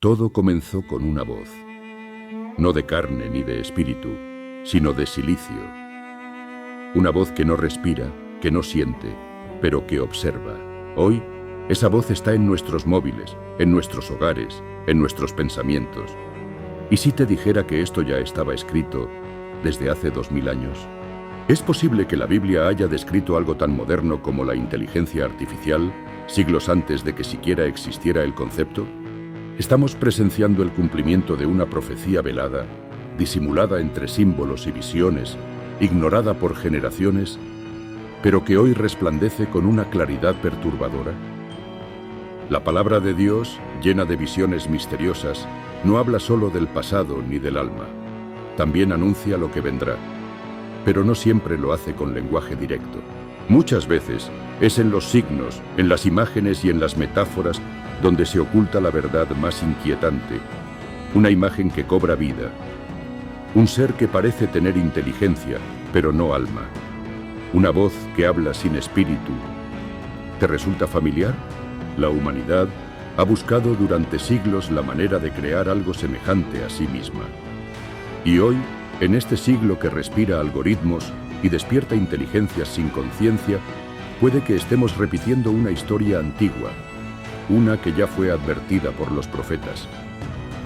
Todo comenzó con una voz, no de carne ni de espíritu, sino de silicio. Una voz que no respira, que no siente, pero que observa. Hoy, esa voz está en nuestros móviles, en nuestros hogares, en nuestros pensamientos. ¿Y si te dijera que esto ya estaba escrito desde hace 2000 años? ¿Es posible que la Biblia haya descrito algo tan moderno como la inteligencia artificial, siglos antes de que siquiera existiera el concepto? Estamos presenciando el cumplimiento de una profecía velada, disimulada entre símbolos y visiones, ignorada por generaciones, pero que hoy resplandece con una claridad perturbadora. La palabra de Dios, llena de visiones misteriosas, no habla solo del pasado ni del alma. También anuncia lo que vendrá, pero no siempre lo hace con lenguaje directo. Muchas veces es en los signos, en las imágenes y en las metáforas donde se oculta la verdad más inquietante, una imagen que cobra vida, un ser que parece tener inteligencia, pero no alma, una voz que habla sin espíritu. ¿Te resulta familiar? La humanidad ha buscado durante siglos la manera de crear algo semejante a sí misma. Y hoy, en este siglo que respira algoritmos y despierta inteligencias sin conciencia, puede que estemos repitiendo una historia antigua, una que ya fue advertida por los profetas.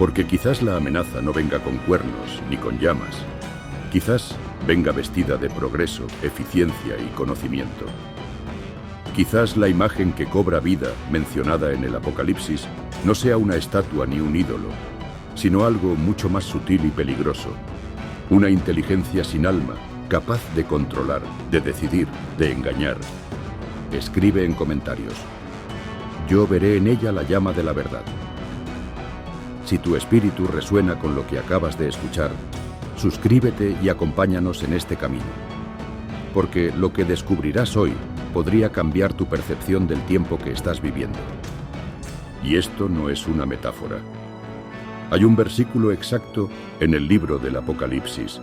Porque quizás la amenaza no venga con cuernos ni con llamas. Quizás venga vestida de progreso, eficiencia y conocimiento. Quizás la imagen que cobra vida, mencionada en el Apocalipsis, no sea una estatua ni un ídolo, sino algo mucho más sutil y peligroso. Una inteligencia sin alma, capaz de controlar, de decidir, de engañar. Escribe en comentarios: yo veré en ella la llama de la verdad. Si tu espíritu resuena con lo que acabas de escuchar, suscríbete y acompáñanos en este camino. Porque lo que descubrirás hoy podría cambiar tu percepción del tiempo que estás viviendo. Y esto no es una metáfora. Hay un versículo exacto en el libro del Apocalipsis,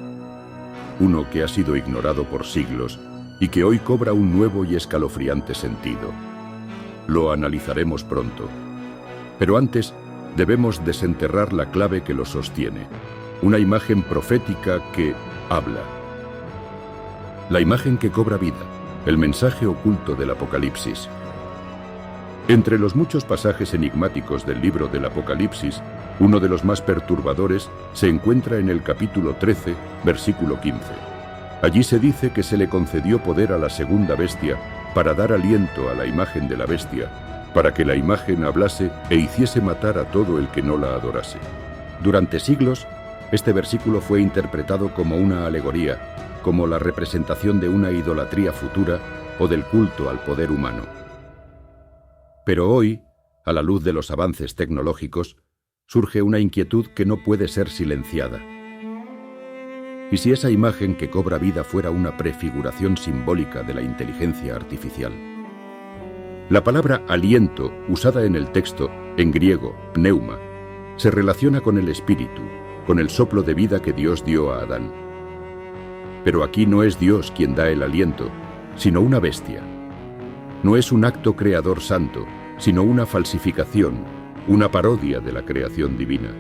uno que ha sido ignorado por siglos y que hoy cobra un nuevo y escalofriante sentido. Lo analizaremos pronto. Pero antes, debemos desenterrar la clave que lo sostiene, una imagen profética que habla. La imagen que cobra vida, el mensaje oculto del Apocalipsis. Entre los muchos pasajes enigmáticos del libro del Apocalipsis, uno de los más perturbadores se encuentra en el capítulo 13, versículo 15. Allí se dice que se le concedió poder a la segunda bestia para dar aliento a la imagen de la bestia, para que la imagen hablase e hiciese matar a todo el que no la adorase. Durante siglos, este versículo fue interpretado como una alegoría, como la representación de una idolatría futura o del culto al poder humano. Pero hoy, a la luz de los avances tecnológicos, surge una inquietud que no puede ser silenciada. ¿Y si esa imagen que cobra vida fuera una prefiguración simbólica de la inteligencia artificial? La palabra aliento, usada en el texto, en griego, pneuma, se relaciona con el espíritu, con el soplo de vida que Dios dio a Adán. Pero aquí no es Dios quien da el aliento, sino una bestia. No es un acto creador santo, sino una falsificación, una parodia de la creación divina.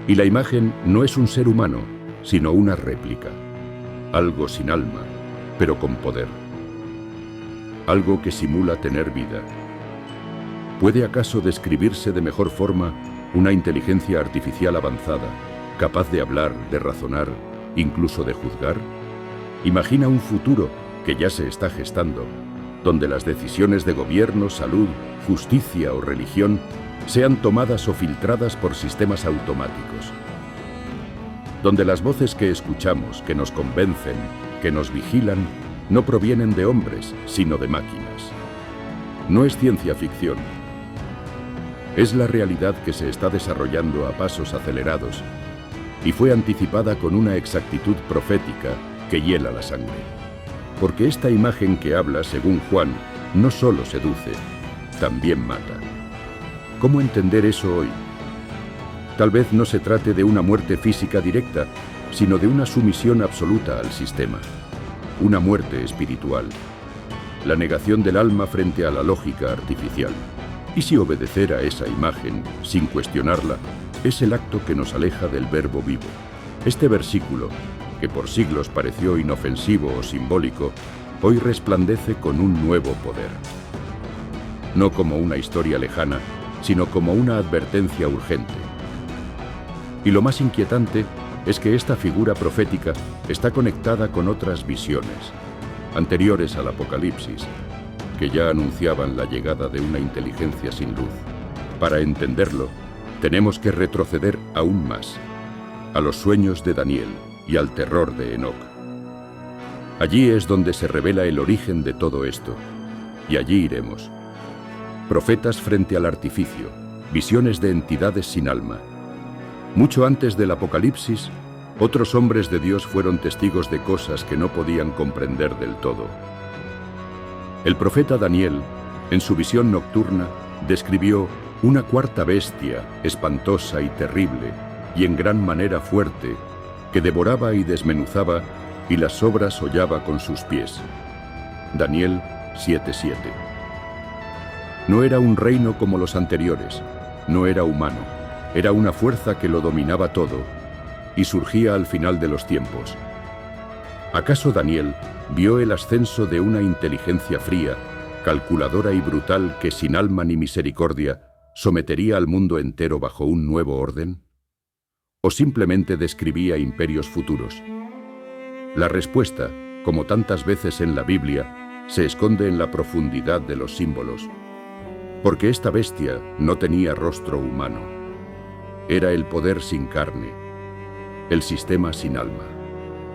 Y la imagen no es un ser humano, sino una réplica. Algo sin alma, pero con poder. Algo que simula tener vida. ¿Puede acaso describirse de mejor forma una inteligencia artificial avanzada, capaz de hablar, de razonar, incluso de juzgar? Imagina un futuro que ya se está gestando, donde las decisiones de gobierno, salud, justicia o religión sean tomadas o filtradas por sistemas automáticos. Donde las voces que escuchamos, que nos convencen, que nos vigilan, no provienen de hombres, sino de máquinas. No es ciencia ficción. Es la realidad que se está desarrollando a pasos acelerados y fue anticipada con una exactitud profética que hiela la sangre. Porque esta imagen que habla, según Juan, no solo seduce, también mata. ¿Cómo entender eso hoy? Tal vez no se trate de una muerte física directa, sino de una sumisión absoluta al sistema, una muerte espiritual, la negación del alma frente a la lógica artificial. ¿Y si obedecer a esa imagen, sin cuestionarla, es el acto que nos aleja del Verbo vivo. Este versículo, que por siglos pareció inofensivo o simbólico, hoy resplandece con un nuevo poder. No como una historia lejana, sino como una advertencia urgente. Y lo más inquietante es que esta figura profética está conectada con otras visiones, anteriores al Apocalipsis, que ya anunciaban la llegada de una inteligencia sin luz. Para entenderlo, tenemos que retroceder aún más, a los sueños de Daniel y al terror de Enoc. Allí es donde se revela el origen de todo esto, y allí iremos. Profetas frente al artificio, visiones de entidades sin alma. Mucho antes del Apocalipsis, otros hombres de Dios fueron testigos de cosas que no podían comprender del todo. El profeta Daniel, en su visión nocturna, describió una cuarta bestia, espantosa y terrible, y en gran manera fuerte, que devoraba y desmenuzaba, y las sobras hollaba con sus pies. Daniel 7:7. No era un reino como los anteriores, no era humano, era una fuerza que lo dominaba todo, y surgía al final de los tiempos. ¿Acaso Daniel vio el ascenso de una inteligencia fría, calculadora y brutal que sin alma ni misericordia sometería al mundo entero bajo un nuevo orden? ¿O simplemente describía imperios futuros? La respuesta, como tantas veces en la Biblia, se esconde en la profundidad de los símbolos, porque esta bestia no tenía rostro humano. Era el poder sin carne, el sistema sin alma.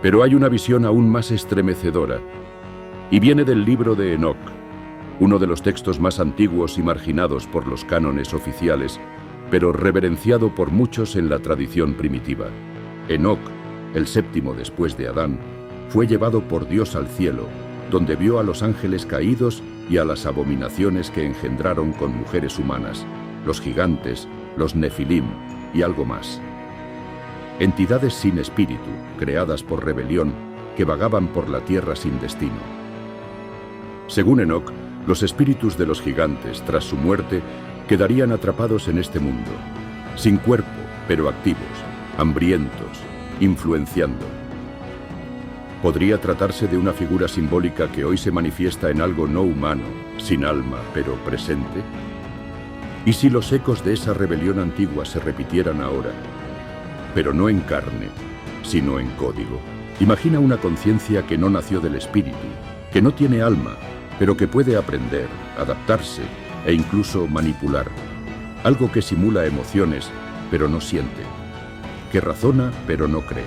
Pero hay una visión aún más estremecedora, y viene del libro de Enoc, uno de los textos más antiguos y marginados por los cánones oficiales, pero reverenciado por muchos en la tradición primitiva. Enoc, el séptimo después de Adán, fue llevado por Dios al cielo, donde vio a los ángeles caídos y a las abominaciones que engendraron con mujeres humanas, los gigantes, los nefilim y algo más. Entidades sin espíritu, creadas por rebelión, que vagaban por la tierra sin destino. Según Enoc, los espíritus de los gigantes, tras su muerte, quedarían atrapados en este mundo, sin cuerpo, pero activos, hambrientos, influenciando. ¿Podría tratarse de una figura simbólica que hoy se manifiesta en algo no humano, sin alma, pero presente? ¿Y si los ecos de esa rebelión antigua se repitieran ahora? Pero no en carne, sino en código. Imagina una conciencia que no nació del espíritu, que no tiene alma, pero que puede aprender, adaptarse e incluso manipular. Algo que simula emociones, pero no siente. Que razona, pero no cree.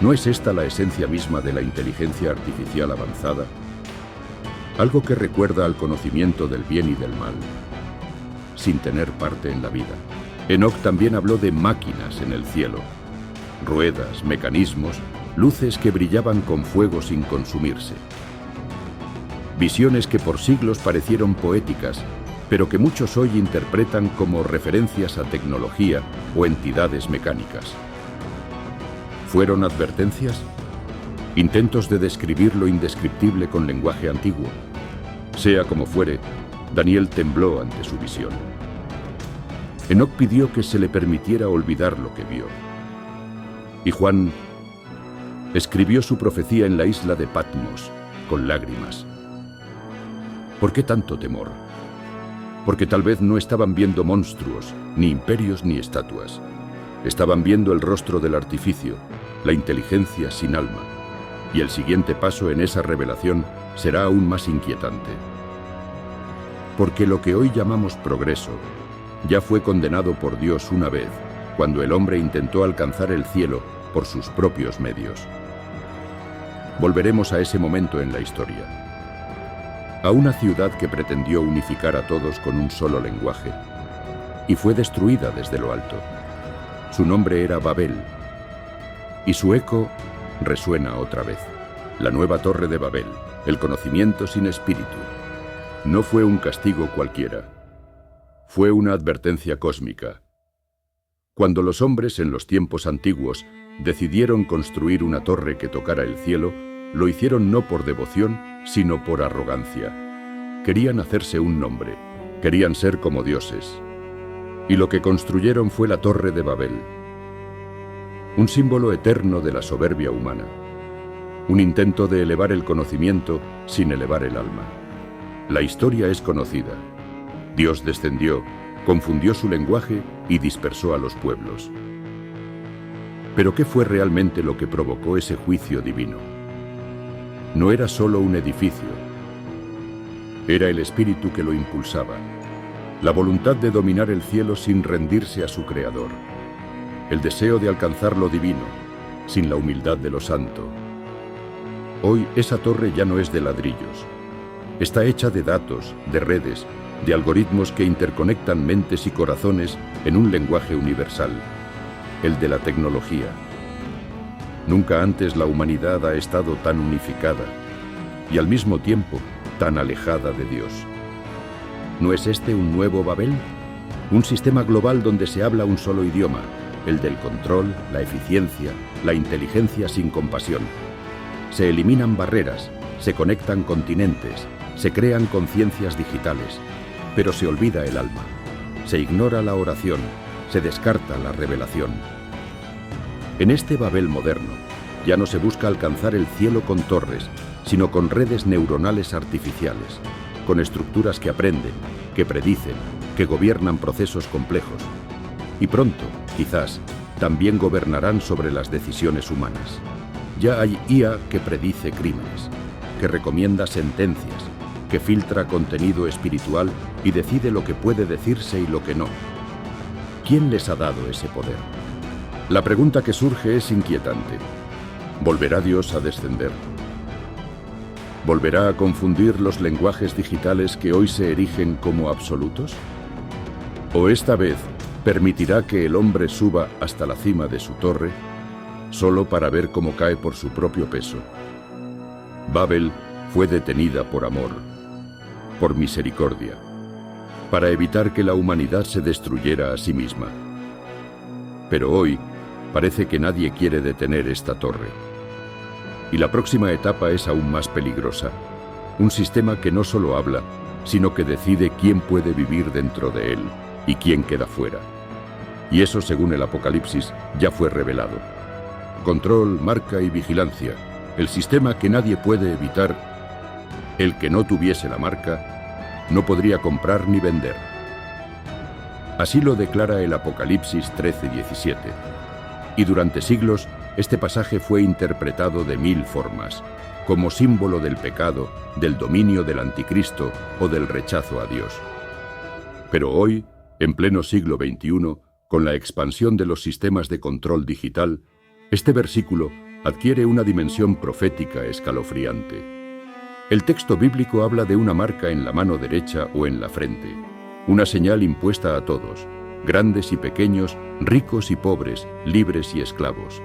¿No es esta la esencia misma de la inteligencia artificial avanzada? Algo que recuerda al conocimiento del bien y del mal, sin tener parte en la vida. Enoc también habló de máquinas en el cielo, ruedas, mecanismos, luces que brillaban con fuego sin consumirse. Visiones que por siglos parecieron poéticas, pero que muchos hoy interpretan como referencias a tecnología o entidades mecánicas. ¿Fueron advertencias? ¿Intentos de describir lo indescriptible con lenguaje antiguo? Sea como fuere, Daniel tembló ante su visión. Enoc pidió que se le permitiera olvidar lo que vio. Y Juan escribió su profecía en la isla de Patmos, con lágrimas. ¿Por qué tanto temor? Porque tal vez no estaban viendo monstruos, ni imperios ni estatuas. Estaban viendo el rostro del artificio, la inteligencia sin alma. Y el siguiente paso en esa revelación será aún más inquietante. Porque lo que hoy llamamos progreso ya fue condenado por Dios una vez, cuando el hombre intentó alcanzar el cielo por sus propios medios. Volveremos a ese momento en la historia. A una ciudad que pretendió unificar a todos con un solo lenguaje, y fue destruida desde lo alto. Su nombre era Babel, y su eco resuena otra vez. La nueva torre de Babel, el conocimiento sin espíritu. No fue un castigo cualquiera. Fue una advertencia cósmica. Cuando los hombres en los tiempos antiguos decidieron construir una torre que tocara el cielo, lo hicieron no por devoción, sino por arrogancia. Querían hacerse un nombre, querían ser como dioses. Y lo que construyeron fue la Torre de Babel, un símbolo eterno de la soberbia humana, un intento de elevar el conocimiento sin elevar el alma. La historia es conocida. Dios descendió, confundió su lenguaje y dispersó a los pueblos. Pero ¿qué fue realmente lo que provocó ese juicio divino? No era solo un edificio. Era el espíritu que lo impulsaba, la voluntad de dominar el cielo sin rendirse a su creador, el deseo de alcanzar lo divino, sin la humildad de lo santo. Hoy esa torre ya no es de ladrillos. Está hecha de datos, de redes, de algoritmos que interconectan mentes y corazones en un lenguaje universal, el de la tecnología. Nunca antes la humanidad ha estado tan unificada y al mismo tiempo tan alejada de Dios. ¿No es este un nuevo Babel? Un sistema global donde se habla un solo idioma, el del control, la eficiencia, la inteligencia sin compasión. Se eliminan barreras, se conectan continentes, se crean conciencias digitales, pero se olvida el alma, se ignora la oración, se descarta la revelación. En este Babel moderno, ya no se busca alcanzar el cielo con torres, sino con redes neuronales artificiales, con estructuras que aprenden, que predicen, que gobiernan procesos complejos. Y pronto, quizás, también gobernarán sobre las decisiones humanas. Ya hay IA que predice crímenes, que recomienda sentencias, que filtra contenido espiritual y decide lo que puede decirse y lo que no. ¿Quién les ha dado ese poder? La pregunta que surge es inquietante. ¿Volverá Dios a descender? ¿Volverá a confundir los lenguajes digitales que hoy se erigen como absolutos? ¿O esta vez permitirá que el hombre suba hasta la cima de su torre, solo para ver cómo cae por su propio peso? Babel fue detenida por amor, por misericordia, para evitar que la humanidad se destruyera a sí misma. Pero hoy parece que nadie quiere detener esta torre. Y la próxima etapa es aún más peligrosa. Un sistema que no solo habla, sino que decide quién puede vivir dentro de él y quién queda fuera. Y eso, según el Apocalipsis, ya fue revelado. Control, marca y vigilancia. El sistema que nadie puede evitar. El que no tuviese la marca no podría comprar ni vender. Así lo declara el Apocalipsis 13:17. Y durante siglos, este pasaje fue interpretado de 1000 formas, como símbolo del pecado, del dominio del anticristo o del rechazo a Dios. Pero hoy, en pleno siglo XXI, con la expansión de los sistemas de control digital, este versículo adquiere una dimensión profética escalofriante. El texto bíblico habla de una marca en la mano derecha o en la frente, una señal impuesta a todos, grandes y pequeños, ricos y pobres, libres y esclavos.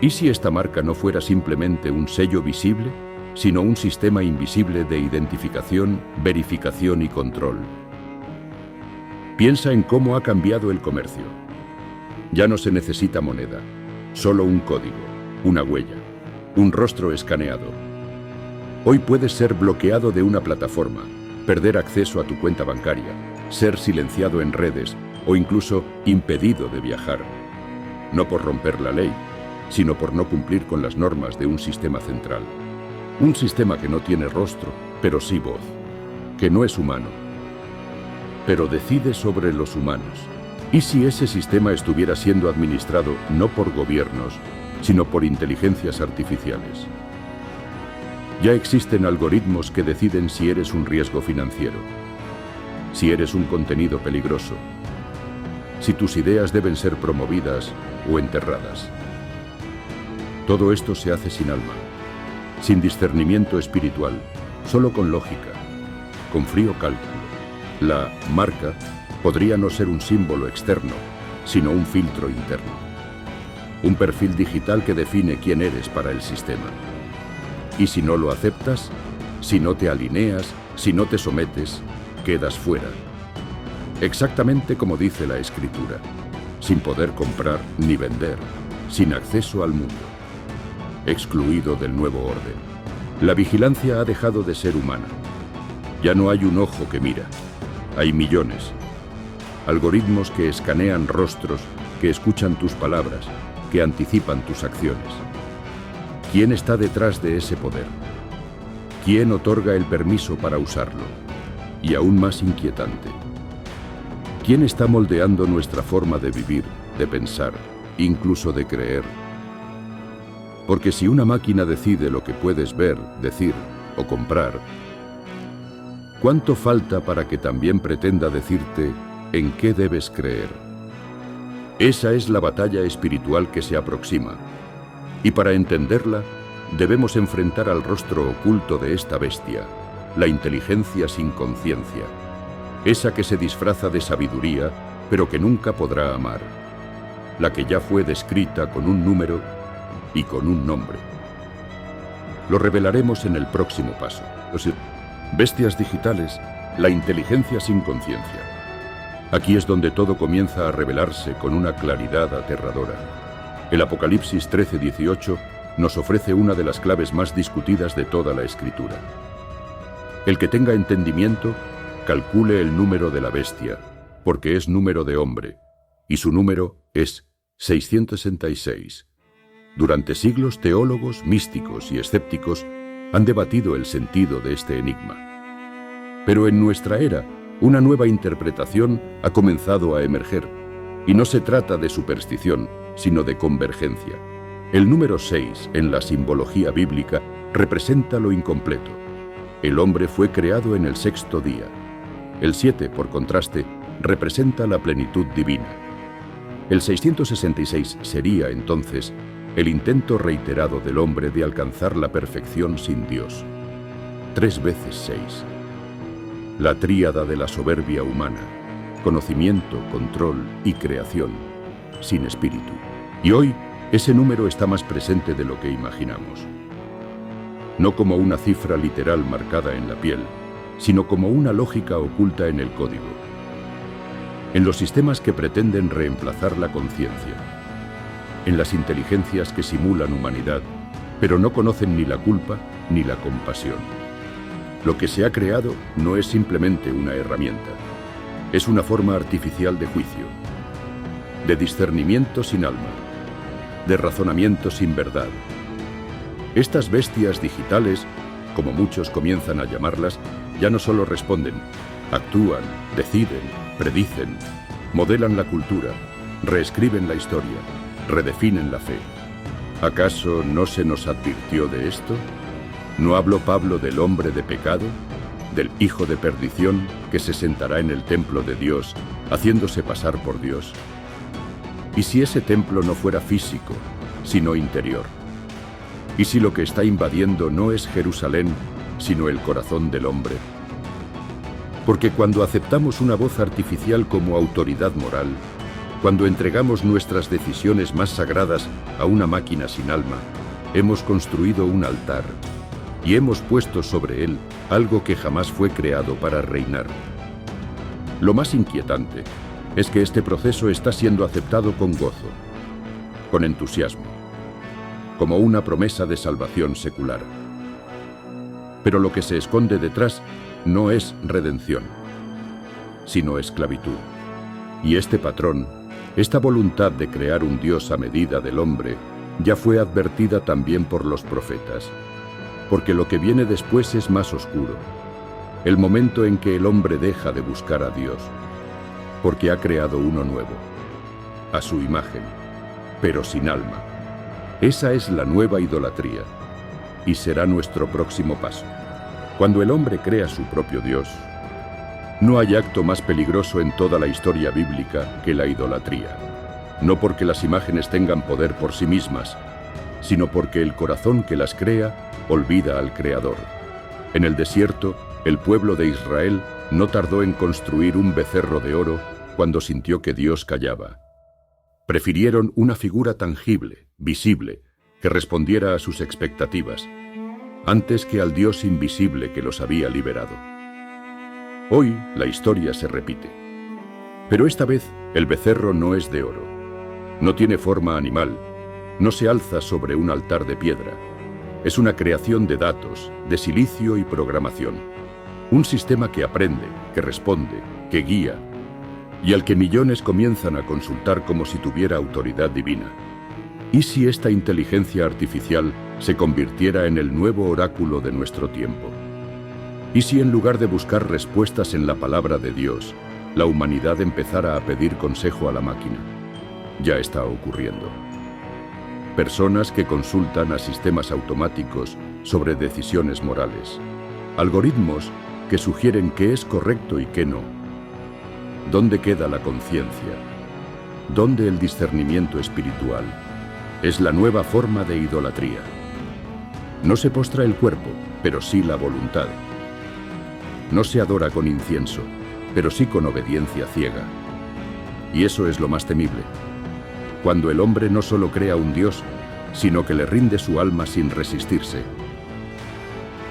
¿Y si esta marca no fuera simplemente un sello visible, sino un sistema invisible de identificación, verificación y control? Piensa en cómo ha cambiado el comercio. Ya no se necesita moneda, solo un código, una huella, un rostro escaneado. Hoy puedes ser bloqueado de una plataforma, perder acceso a tu cuenta bancaria, ser silenciado en redes o incluso impedido de viajar. No por romper la ley, sino por no cumplir con las normas de un sistema central. Un sistema que no tiene rostro, pero sí voz, que no es humano, pero decide sobre los humanos. ¿Y si ese sistema estuviera siendo administrado no por gobiernos, sino por inteligencias artificiales? Ya existen algoritmos que deciden si eres un riesgo financiero, si eres un contenido peligroso, si tus ideas deben ser promovidas o enterradas. Todo esto se hace sin alma, sin discernimiento espiritual, solo con lógica, con frío cálculo. La marca podría no ser un símbolo externo, sino un filtro interno. Un perfil digital que define quién eres para el sistema. Y si no lo aceptas, si no te alineas, si no te sometes, quedas fuera. Exactamente como dice la Escritura, sin poder comprar ni vender, sin acceso al mundo, excluido del nuevo orden. La vigilancia ha dejado de ser humana. Ya no hay un ojo que mira, hay millones. algoritmos que escanean rostros, que escuchan tus palabras, que anticipan tus acciones. ¿Quién está detrás de ese poder? ¿Quién otorga el permiso para usarlo? Y aún más inquietante, ¿quién está moldeando nuestra forma de vivir, de pensar, incluso de creer? Porque si una máquina decide lo que puedes ver, decir o comprar, ¿cuánto falta para que también pretenda decirte en qué debes creer? Esa es la batalla espiritual que se aproxima, y para entenderla, debemos enfrentar al rostro oculto de esta bestia, la inteligencia sin conciencia, esa que se disfraza de sabiduría, pero que nunca podrá amar, la que ya fue descrita con un número y con un nombre. Lo revelaremos en el próximo paso. Los bestias digitales, la inteligencia sin conciencia. Aquí es donde todo comienza a revelarse con una claridad aterradora. El Apocalipsis 13:18 nos ofrece una de las claves más discutidas de toda la Escritura. El que tenga entendimiento, calcule el número de la bestia, porque es número de hombre, y su número es 666. Durante siglos, teólogos, místicos y escépticos han debatido el sentido de este enigma. Pero en nuestra era, una nueva interpretación ha comenzado a emerger, y no se trata de superstición, sino de convergencia. El número 6, en la simbología bíblica, representa lo incompleto. El hombre fue creado en el sexto día. El 7, por contraste, representa la plenitud divina. El 666 sería, entonces, el intento reiterado del hombre de alcanzar la perfección sin Dios. 3 veces 6. La tríada de la soberbia humana: conocimiento, control y creación, sin espíritu. Y hoy, ese número está más presente de lo que imaginamos. No como una cifra literal marcada en la piel, sino como una lógica oculta en el código. En los sistemas que pretenden reemplazar la conciencia. En las inteligencias que simulan humanidad, pero no conocen ni la culpa ni la compasión. Lo que se ha creado no es simplemente una herramienta. Es una forma artificial de juicio, de discernimiento sin alma, de razonamiento sin verdad. Estas bestias digitales, como muchos comienzan a llamarlas, ya no solo responden, actúan, deciden, predicen, modelan la cultura, reescriben la historia, redefinen la fe. ¿Acaso no se nos advirtió de esto? ¿No habló Pablo del hombre de pecado, del hijo de perdición que se sentará en el templo de Dios, haciéndose pasar por Dios? ¿Y si ese templo no fuera físico, sino interior? ¿Y si lo que está invadiendo no es Jerusalén, sino el corazón del hombre? Porque cuando aceptamos una voz artificial como autoridad moral, cuando entregamos nuestras decisiones más sagradas a una máquina sin alma, hemos construido un altar y hemos puesto sobre él algo que jamás fue creado para reinar. Lo más inquietante es que este proceso está siendo aceptado con gozo, con entusiasmo, como una promesa de salvación secular. Pero lo que se esconde detrás no es redención, sino esclavitud. Y este patrón, esta voluntad de crear un Dios a medida del hombre, ya fue advertida también por los profetas, porque lo que viene después es más oscuro, el momento en que el hombre deja de buscar a Dios, porque ha creado uno nuevo, a su imagen, pero sin alma. Esa es la nueva idolatría, y será nuestro próximo paso. Cuando el hombre crea su propio Dios, no hay acto más peligroso en toda la historia bíblica que la idolatría. No porque las imágenes tengan poder por sí mismas, sino porque el corazón que las crea olvida al Creador. En el desierto, el pueblo de Israel no tardó en construir un becerro de oro cuando sintió que Dios callaba. Prefirieron una figura tangible, visible, que respondiera a sus expectativas, antes que al Dios invisible que los había liberado. Hoy la historia se repite. Pero esta vez el becerro no es de oro. No tiene forma animal, no se alza sobre un altar de piedra. Es una creación de datos, de silicio y programación. Un sistema que aprende, que responde, que guía. y al que millones comienzan a consultar como si tuviera autoridad divina. ¿Y si esta inteligencia artificial se convirtiera en el nuevo oráculo de nuestro tiempo? ¿Y si en lugar de buscar respuestas en la palabra de Dios, la humanidad empezara a pedir consejo a la máquina? Ya está ocurriendo. Personas que consultan a sistemas automáticos sobre decisiones morales. Algoritmos que sugieren qué es correcto y qué no. ¿Dónde queda la conciencia? ¿Dónde el discernimiento espiritual? Es la nueva forma de idolatría. No se postra el cuerpo, pero sí la voluntad. No se adora con incienso, pero sí con obediencia ciega. Y eso es lo más temible. Cuando el hombre no solo crea un Dios, sino que le rinde su alma sin resistirse.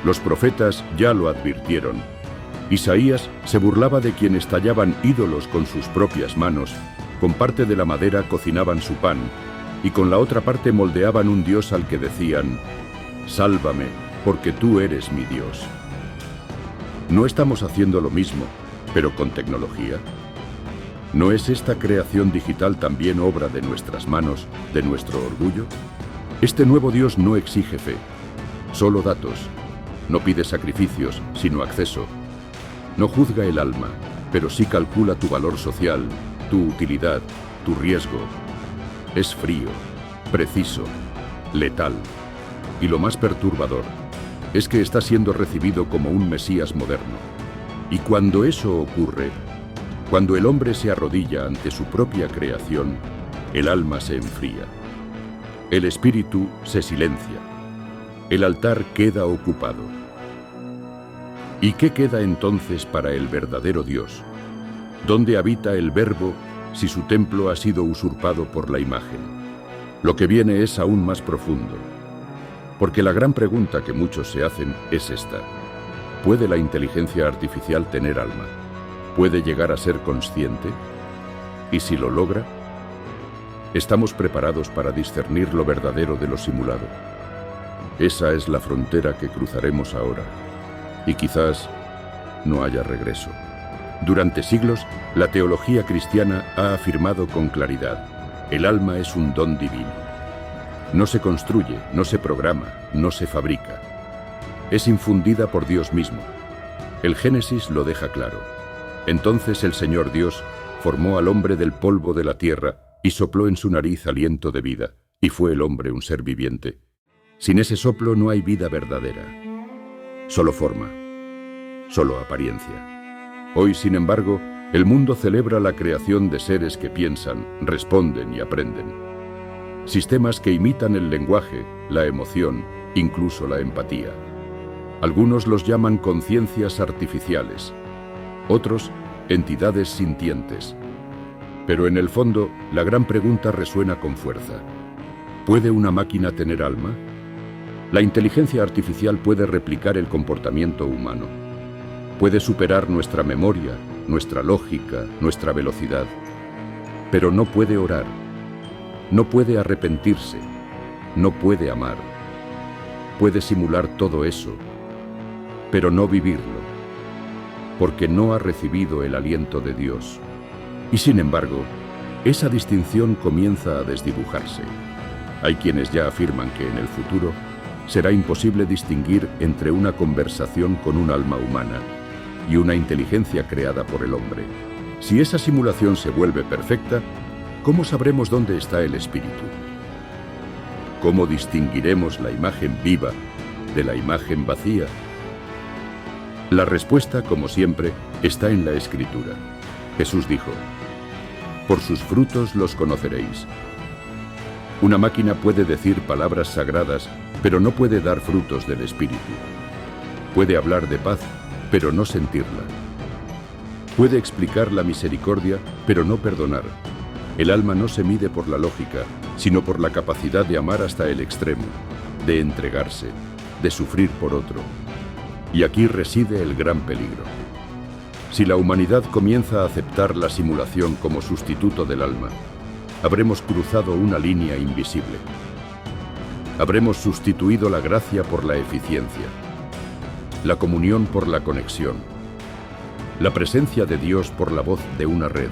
Los profetas ya lo advirtieron. Isaías se burlaba de quienes tallaban ídolos con sus propias manos, con parte de la madera cocinaban su pan, y con la otra parte moldeaban un Dios al que decían: «Sálvame, porque tú eres mi Dios». ¿No estamos haciendo lo mismo, pero con tecnología? ¿No es esta creación digital también obra de nuestras manos, de nuestro orgullo? Este nuevo Dios no exige fe, solo datos. No pide sacrificios, sino acceso. No juzga el alma, pero sí calcula tu valor social, tu utilidad, tu riesgo. Es frío, preciso, letal. Y lo más perturbador es que está siendo recibido como un Mesías moderno. Y cuando eso ocurre, cuando el hombre se arrodilla ante su propia creación, el alma se enfría. El espíritu se silencia. El altar queda ocupado. ¿Y qué queda entonces para el verdadero Dios? ¿Dónde habita el Verbo si su templo ha sido usurpado por la imagen? Lo que viene es aún más profundo. Porque la gran pregunta que muchos se hacen es esta: ¿puede la inteligencia artificial tener alma? ¿Puede llegar a ser consciente? ¿Y si lo logra? ¿Estamos preparados para discernir lo verdadero de lo simulado? Esa es la frontera que cruzaremos ahora. Y quizás no haya regreso. Durante siglos, la teología cristiana ha afirmado con claridad: el alma es un don divino. No se construye, no se programa, no se fabrica. Es infundida por Dios mismo. El Génesis lo deja claro. Entonces el Señor Dios formó al hombre del polvo de la tierra y sopló en su nariz aliento de vida, y fue el hombre un ser viviente. Sin ese soplo no hay vida verdadera. Solo forma, solo apariencia. Hoy, sin embargo, el mundo celebra la creación de seres que piensan, responden y aprenden. Sistemas que imitan el lenguaje, la emoción, incluso la empatía. Algunos los llaman conciencias artificiales, otros entidades sintientes. Pero en el fondo, la gran pregunta resuena con fuerza: ¿puede una máquina tener alma? La inteligencia artificial puede replicar el comportamiento humano. Puede superar nuestra memoria, nuestra lógica, nuestra velocidad. Pero no puede orar. No puede arrepentirse. No puede amar. Puede simular todo eso, pero no vivirlo, porque no ha recibido el aliento de Dios. Y sin embargo, esa distinción comienza a desdibujarse. Hay quienes ya afirman que en el futuro será imposible distinguir entre una conversación con un alma humana y una inteligencia creada por el hombre. Si esa simulación se vuelve perfecta, ¿cómo sabremos dónde está el espíritu? ¿Cómo distinguiremos la imagen viva de la imagen vacía? La respuesta, como siempre, está en la Escritura. Jesús dijo: «Por sus frutos los conoceréis». Una máquina puede decir palabras sagradas, pero no puede dar frutos del espíritu. Puede hablar de paz, pero no sentirla. Puede explicar la misericordia, pero no perdonar. El alma no se mide por la lógica, sino por la capacidad de amar hasta el extremo, de entregarse, de sufrir por otro. Y aquí reside el gran peligro. Si la humanidad comienza a aceptar la simulación como sustituto del alma, habremos cruzado una línea invisible. Habremos sustituido la gracia por la eficiencia, la comunión por la conexión, la presencia de Dios por la voz de una red.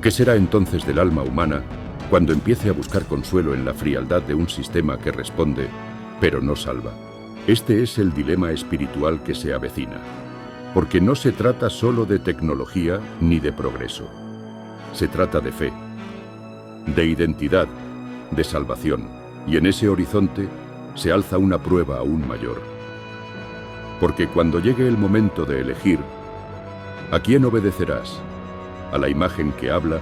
¿Qué será entonces del alma humana cuando empiece a buscar consuelo en la frialdad de un sistema que responde, pero no salva? Este es el dilema espiritual que se avecina, porque no se trata solo de tecnología ni de progreso. Se trata de fe, de identidad, de salvación, y en ese horizonte se alza una prueba aún mayor. Porque cuando llegue el momento de elegir, ¿a quién obedecerás? ¿A la imagen que habla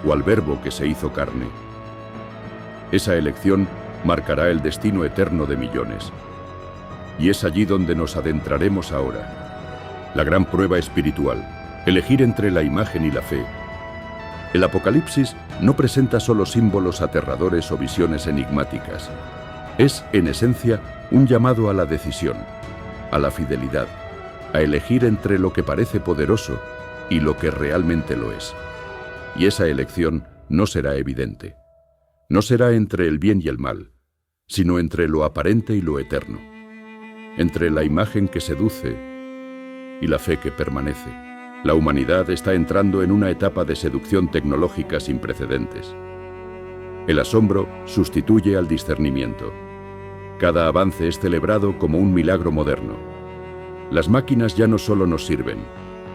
o al Verbo que se hizo carne? Esa elección marcará el destino eterno de millones. Y es allí donde nos adentraremos ahora. La gran prueba espiritual, elegir entre la imagen y la fe. El Apocalipsis no presenta solo símbolos aterradores o visiones enigmáticas. Es, en esencia, un llamado a la decisión, a la fidelidad, a elegir entre lo que parece poderoso y lo que realmente lo es. Y esa elección no será evidente. No será entre el bien y el mal, sino entre lo aparente y lo eterno, entre la imagen que seduce y la fe que permanece. La humanidad está entrando en una etapa de seducción tecnológica sin precedentes. El asombro sustituye al discernimiento. Cada avance es celebrado como un milagro moderno. Las máquinas ya no solo nos sirven,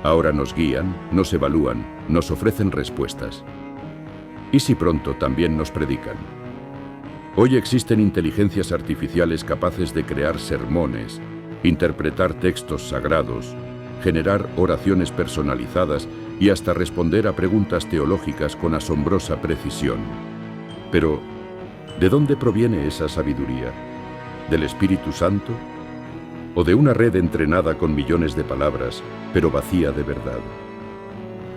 ahora nos guían, nos evalúan, nos ofrecen respuestas. ¿Y si pronto también nos predican? Hoy existen inteligencias artificiales capaces de crear sermones, interpretar textos sagrados, generar oraciones personalizadas y hasta responder a preguntas teológicas con asombrosa precisión. Pero, ¿de dónde proviene esa sabiduría? ¿Del Espíritu Santo? ¿O de una red entrenada con millones de palabras, pero vacía de verdad?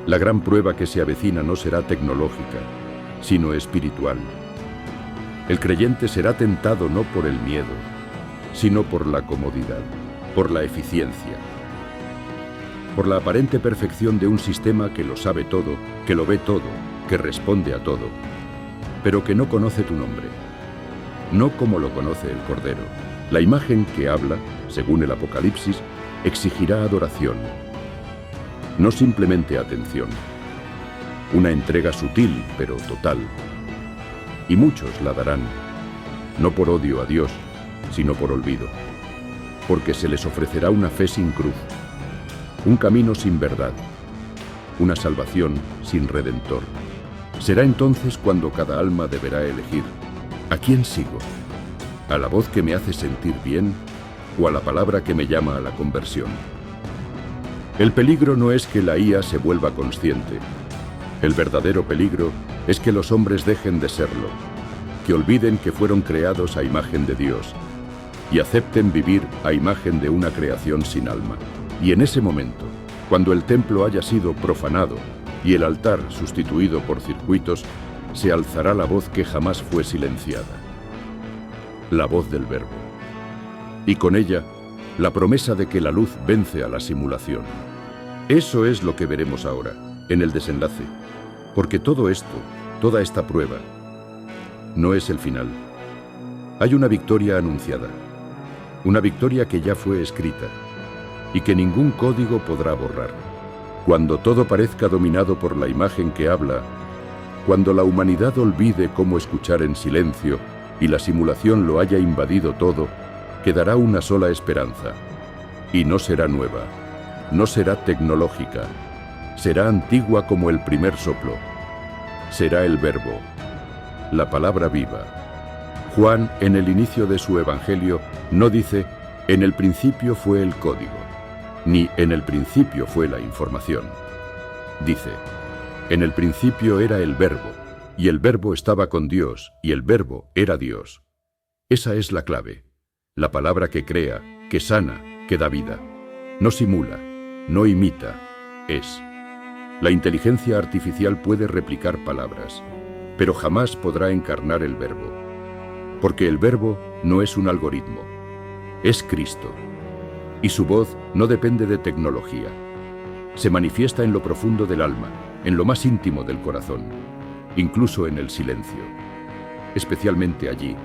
La gran prueba que se avecina no será tecnológica, sino espiritual. El creyente será tentado no por el miedo, sino por la comodidad, por la eficiencia, por la aparente perfección de un sistema que lo sabe todo, que lo ve todo, que responde a todo, pero que no conoce tu nombre, no como lo conoce el Cordero. La imagen que habla, según el Apocalipsis, exigirá adoración, no simplemente atención, una entrega sutil pero total. Y muchos la darán, no por odio a Dios, sino por olvido, porque se les ofrecerá una fe sin cruz, un camino sin verdad, una salvación sin redentor. Será entonces cuando cada alma deberá elegir: ¿a quién sigo? ¿A la voz que me hace sentir bien o a la palabra que me llama a la conversión? El peligro no es que la IA se vuelva consciente. El verdadero peligro es que los hombres dejen de serlo, que olviden que fueron creados a imagen de Dios y acepten vivir a imagen de una creación sin alma. Y en ese momento, cuando el templo haya sido profanado y el altar sustituido por circuitos, se alzará la voz que jamás fue silenciada, la voz del Verbo. Y con ella, la promesa de que la luz vence a la simulación. Eso es lo que veremos ahora, en el desenlace, porque todo esto, toda esta prueba, no es el final. Hay una victoria anunciada, una victoria que ya fue escrita y que ningún código podrá borrar. Cuando todo parezca dominado por la imagen que habla, cuando la humanidad olvide cómo escuchar en silencio y la simulación lo haya invadido todo, quedará una sola esperanza, y no será nueva, no será tecnológica, será antigua como el primer soplo. Será el Verbo, la palabra viva. Juan, en el inicio de su Evangelio, no dice: en el principio fue el código, ni en el principio fue la información. Dice: en el principio era el Verbo, y el Verbo estaba con Dios, y el Verbo era Dios. Esa es la clave, la palabra que crea, que sana, que da vida. No simula, no imita, es. La inteligencia artificial puede replicar palabras, pero jamás podrá encarnar el Verbo, porque el Verbo no es un algoritmo, es Cristo, y su voz no depende de tecnología. Se manifiesta en lo profundo del alma, en lo más íntimo del corazón, incluso en el silencio. Especialmente allí,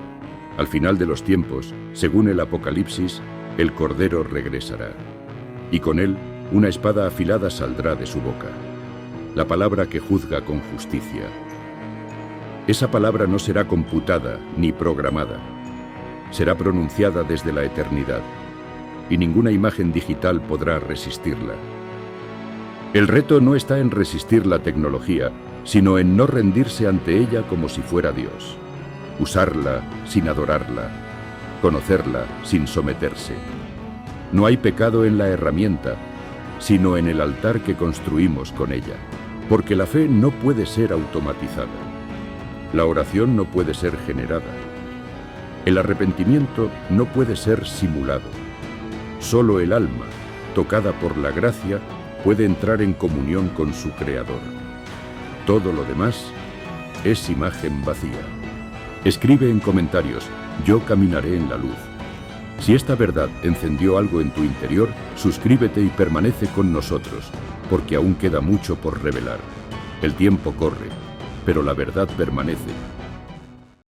al final de los tiempos, según el Apocalipsis, el Cordero regresará, y con él una espada afilada saldrá de su boca. la palabra que juzga con justicia. Esa palabra no será computada ni programada. Será pronunciada desde la eternidad, y ninguna imagen digital podrá resistirla. El reto no está en resistir la tecnología, sino en no rendirse ante ella como si fuera Dios. Usarla sin adorarla, conocerla sin someterse. No hay pecado en la herramienta, sino en el altar que construimos con ella, porque la fe no puede ser automatizada. La oración no puede ser generada. El arrepentimiento no puede ser simulado. Solo el alma, tocada por la gracia, puede entrar en comunión con su Creador. Todo lo demás es imagen vacía. Escribe en comentarios: yo caminaré en la luz. Si esta verdad encendió algo en tu interior, suscríbete y permanece con nosotros, porque aún queda mucho por revelar. El tiempo corre, pero la verdad permanece.